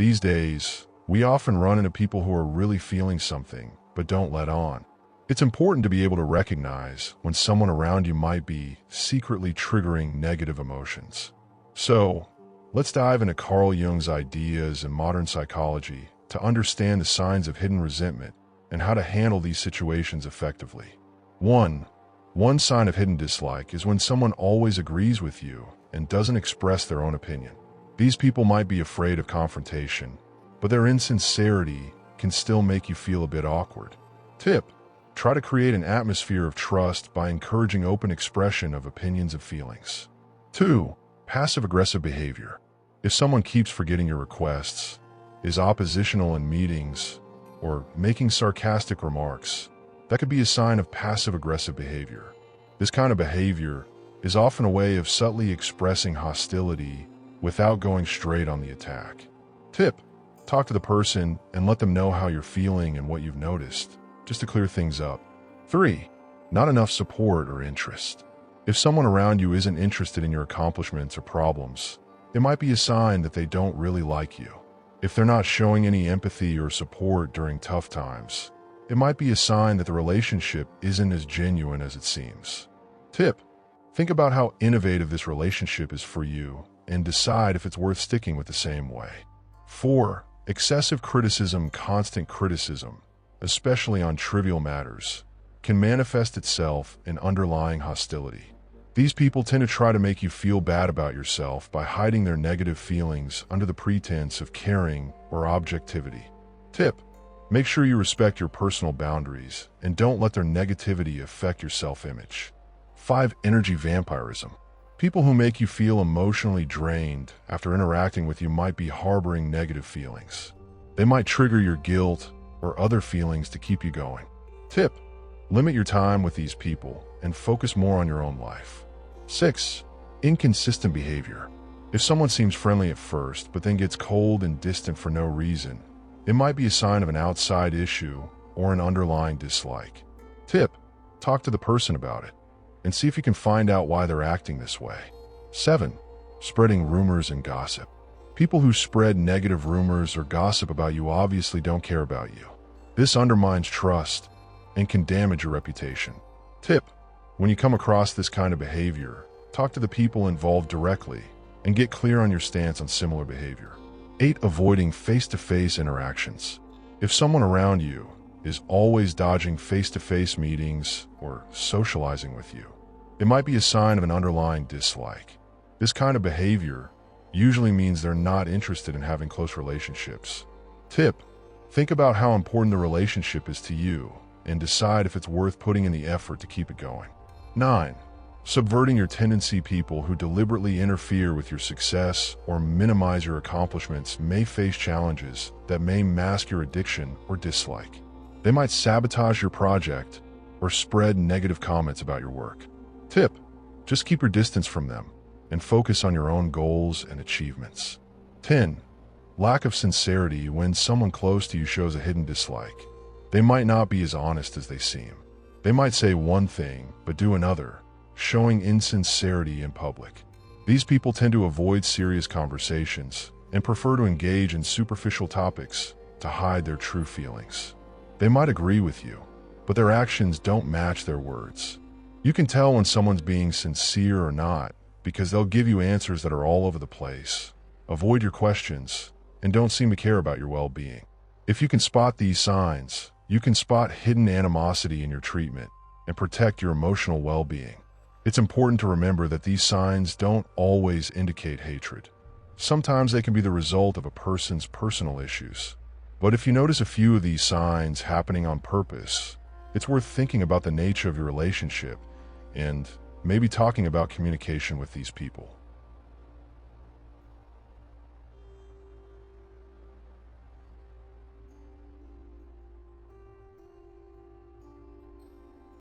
These days, we often run into people who are really feeling something, but don't let on. It's important to be able to recognize when someone around you might be secretly triggering negative emotions. So, let's dive into Carl Jung's ideas and modern psychology to understand the signs of hidden resentment and how to handle these situations effectively. 1. One sign of hidden dislike is when someone always agrees with you and doesn't express their own opinion. These people might be afraid of confrontation, but their insincerity can still make you feel a bit awkward. Tip: try to create an atmosphere of trust by encouraging open expression of opinions and feelings. 2. Passive-aggressive behavior. If someone keeps forgetting your requests, is oppositional in meetings, or making sarcastic remarks, that could be a sign of passive-aggressive behavior. This kind of behavior is often a way of subtly expressing hostility without going straight on the attack. Tip: talk to the person and let them know how you're feeling and what you've noticed, just to clear things up. 3. Not enough support or interest. If someone around you isn't interested in your accomplishments or problems, it might be a sign that they don't really like you. If they're not showing any empathy or support during tough times, it might be a sign that the relationship isn't as genuine as it seems. Tip: think about how innovative this relationship is for you and decide if it's worth sticking with the same way. 4. Excessive criticism. Constant criticism, especially on trivial matters, can manifest itself in underlying hostility. These people tend to try to make you feel bad about yourself by hiding their negative feelings under the pretense of caring or objectivity. Tip: make sure you respect your personal boundaries and don't let their negativity affect your self-image. 5. Energy vampirism. People who make you feel emotionally drained after interacting with you might be harboring negative feelings. They might trigger your guilt or other feelings to keep you going. Tip: limit your time with these people and focus more on your own life. 6. Inconsistent behavior. If someone seems friendly at first but then gets cold and distant for no reason, it might be a sign of an outside issue or an underlying dislike. Tip: talk to the person about it and see if you can find out why they're acting this way. 7. Spreading rumors and gossip. People who spread negative rumors or gossip about you obviously don't care about you. This undermines trust and can damage your reputation. Tip: when you come across this kind of behavior, talk to the people involved directly and get clear on your stance on similar behavior. 8. Avoiding face-to-face interactions. If someone around you is always dodging face-to-face meetings or socializing with you, it might be a sign of an underlying dislike. This kind of behavior usually means they're not interested in having close relationships. Tip: think about how important the relationship is to you and decide if it's worth putting in the effort to keep it going. 9. Subverting your tendency. People who deliberately interfere with your success or minimize your accomplishments may face challenges that may mask your addiction or dislike. They might sabotage your project or spread negative comments about your work. Tip: just keep your distance from them and focus on your own goals and achievements. 10. Lack of sincerity. When someone close to you shows a hidden dislike, they might not be as honest as they seem. They might say one thing but do another, showing insincerity in public. These people tend to avoid serious conversations and prefer to engage in superficial topics to hide their true feelings. They might agree with you, but their actions don't match their words. You can tell when someone's being sincere or not because they'll give you answers that are all over the place, avoid your questions, and don't seem to care about your well-being. If you can spot these signs, you can spot hidden animosity in your treatment and protect your emotional well-being. It's important to remember that these signs don't always indicate hatred. Sometimes they can be the result of a person's personal issues. But if you notice a few of these signs happening on purpose, it's worth thinking about the nature of your relationship and maybe talking about communication with these people.